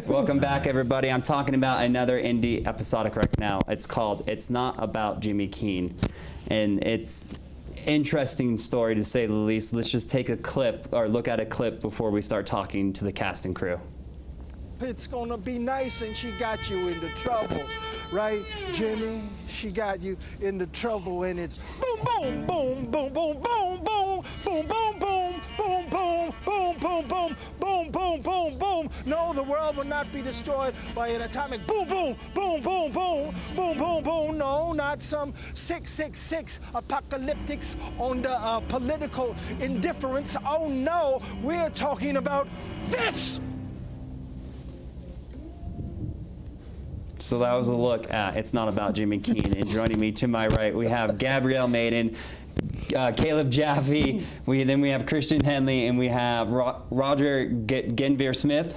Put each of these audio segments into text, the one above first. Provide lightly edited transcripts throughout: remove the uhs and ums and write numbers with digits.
Welcome back, everybody. I'm talking about another indie episodic right now. It's called It's Not About Jimmy Keene. And it's interesting story to say the least. Let's just take a clip or look at a clip before we start talking to the cast and crew. It's gonna be nice and she got you into trouble, right, Jimmy? She got you into trouble and it's boom, boom, boom, boom, boom, boom, boom, boom, boom, boom, boom, boom, boom, boom, boom, boom, boom, boom. No, the world will not be destroyed by an atomic boom, boom, boom, boom, boom, boom, boom, boom. No, not some 666 apocalyptics on the political indifference. Oh no, we're talking about this. So that was a look at It's Not About Jimmy Keene. And joining me to my right, we have Gabrielle Maiden, Caleb Jaffe, then we have Christian Henley, and we have Roger Guenveur Smith.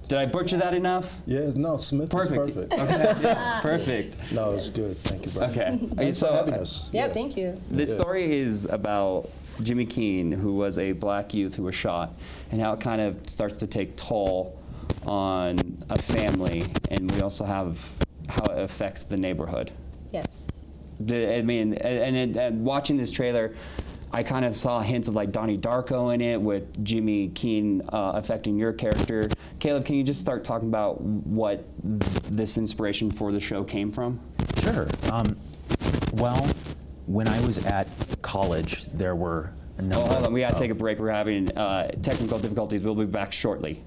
Did I butcher that enough? Yeah, no, Smith Perfect. is perfect. Okay, yeah, perfect. No, it's good. Thank you, brother. Okay. Thanks for having us. Yeah, thank you. This story is about Jimmy Keene, who was a black youth who was shot, and how it kind of starts to take toll on a family, and we also have how it affects the neighborhood. Yes. I mean, and watching this trailer, I kind of saw hints of like Donnie Darko in it with Jimmy Keene affecting your character. Caleb, can you just start talking about what this inspiration for the show came from? Sure. Well, when I was at college, there were a number. Oh, hold on, we gotta take a break. We're having technical difficulties. We'll be back shortly.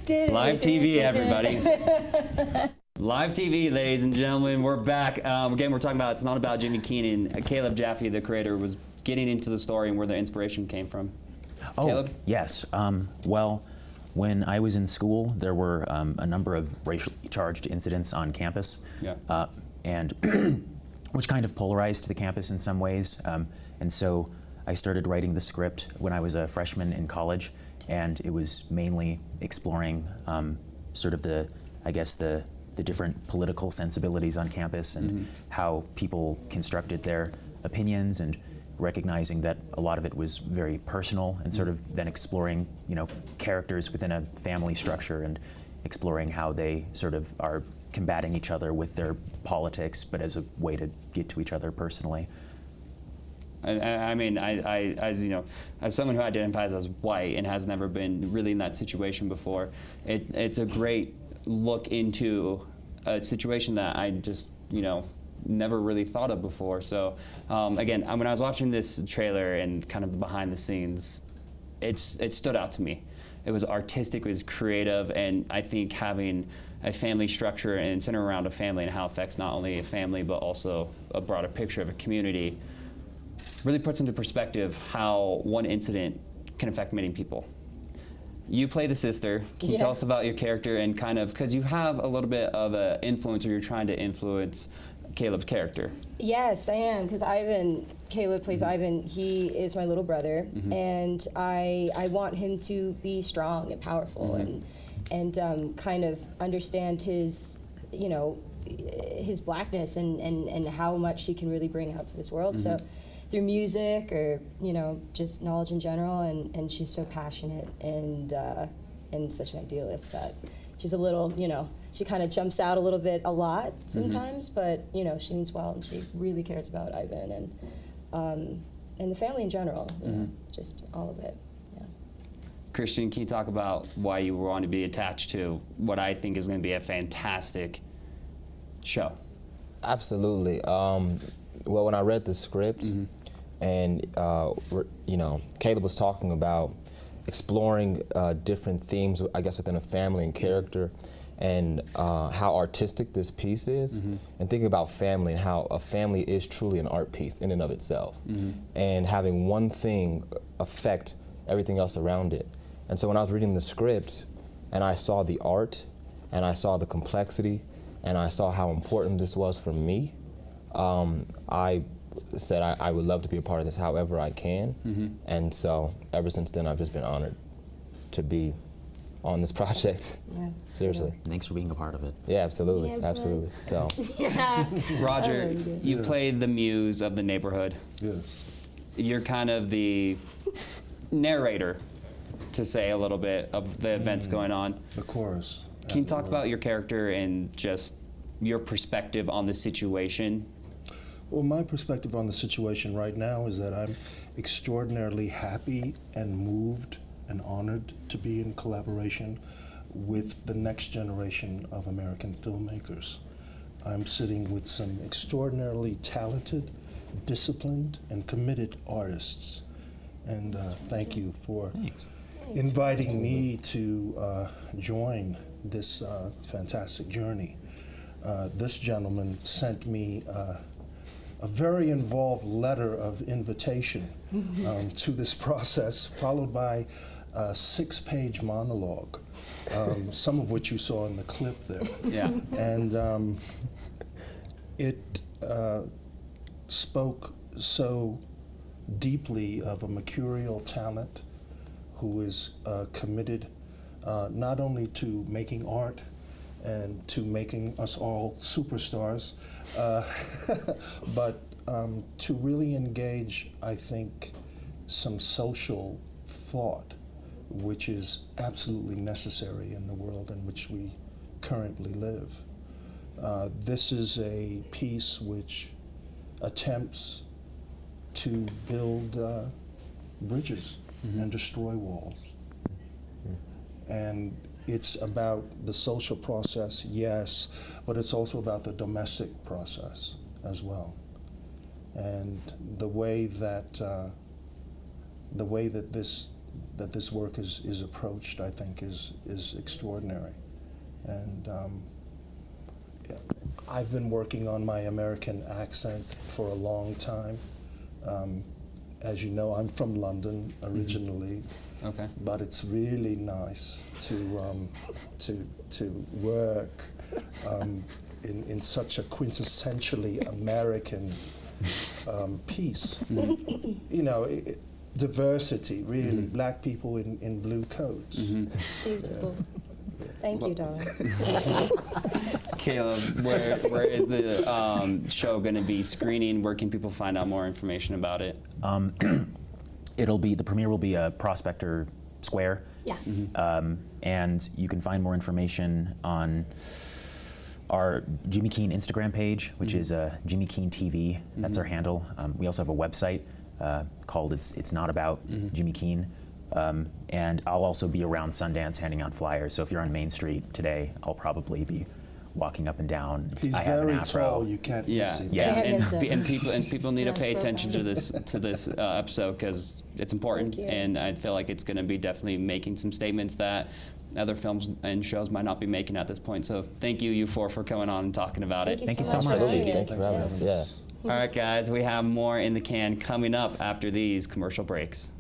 Live TV, everybody. Live TV, ladies and gentlemen. We're back. Again, we're talking about It's Not About Jimmy Keene, and Caleb Jaffe, the creator, was getting into the story and where the inspiration came from. Oh, Caleb? yes. Well, when I was in school, there were a number of racially charged incidents on campus, and which kind of polarized the campus in some ways. And so I started writing the script when I was a freshman in college, and it was mainly exploring sort of the different political sensibilities on campus and how people constructed their opinions, and recognizing that a lot of it was very personal, and sort of then exploring, characters within a family structure and exploring how they sort of are combating each other with their politics, but as a way to get to each other personally. I mean, as someone who identifies as white and has never been really in that situation before, it's a great look into a situation that I just, never really thought of before. So, again, when I was watching this trailer and kind of the behind the scenes, it stood out to me. It was artistic, it was creative, and I think having a family structure and center around a family and how it affects not only a family but also a broader picture of a community really puts into perspective how one incident can affect many people. You play the sister. Can you tell us about your character and kind of, because you have a little bit of an influence, or you're trying to influence Caleb's character? Yes, I am, because Caleb plays Ivan. He is my little brother, and I want him to be strong and powerful, and kind of understand his, his blackness and how much he can really bring out to this world. So through music or, just knowledge in general, and she's so passionate and such an idealist that she's a little, she kind of jumps out a little bit a lot sometimes, but, she means well, and she really cares about Ivan and the family in general, just all of it, yeah. Christian, can you talk about why you want to be attached to what I think is going to be a fantastic show? Absolutely. Well, when I read the script, and Caleb was talking about exploring different themes, I guess, within a family and character, and how artistic this piece is, and thinking about family and how a family is truly an art piece in and of itself, and having one thing affect everything else around it. And so when I was reading the script, and I saw the art, and I saw the complexity, and I saw how important this was for me, I said I would love to be a part of this however I can. And so ever since then, I've just been honored to be on this project. Yeah. Seriously. Thanks for being a part of it. Yeah, absolutely, absolutely. So. Roger, you played the muse of the neighborhood. Yes. you're kind of the narrator, to say a little bit of the events going on. The chorus. Can you talk about your character and just your perspective on the situation? Well, my perspective on the situation right now is that I'm extraordinarily happy and moved and honored to be in collaboration with the next generation of American filmmakers. I'm sitting with some extraordinarily talented, disciplined, and committed artists. And thank you for inviting me to join this fantastic journey. This gentleman sent me a very involved letter of invitation to this process, followed by a 6-page monologue, some of which you saw in the clip there. Yeah. And it spoke so deeply of a mercurial talent who is committed not only to making art and to making us all superstars, but to really engage, I think, some social thought, which is absolutely necessary in the world in which we currently live. This is a piece which attempts to build bridges and destroy walls. And it's about the social process, yes, but it's also about the domestic process as well. And the way that this work is approached, I think, is extraordinary. And I've been working on my American accent for a long time. As you know, I'm from London originally. Okay. But it's really nice to work in such a quintessentially American piece. You know, diversity, really. Black people in blue coats. It's beautiful. Thank you, darling. Caleb, where is the show going to be screening? Where can people find out more information about it? The premiere will be Prospector Square. Yeah. And you can find more information on our Jimmy Keene Instagram page, which is Jimmy Keene TV. That's our handle. We also have a website called It's Not About Jimmy Keene. And I'll also be around Sundance handing out flyers. So if you're on Main Street today, I'll probably be walking up and down. He's I have an very afro. tall. You can't miss him. Yeah. And people need to pay attention to this episode because it's important, Thank you. and I feel like it's going to be definitely making some statements that other films and shows might not be making at this point. So thank you four for coming on and talking about it. Thank you so much much. for Absolutely. having Thank us. you for having us. Yeah. All right, guys, we have more in the can coming up after these commercial breaks.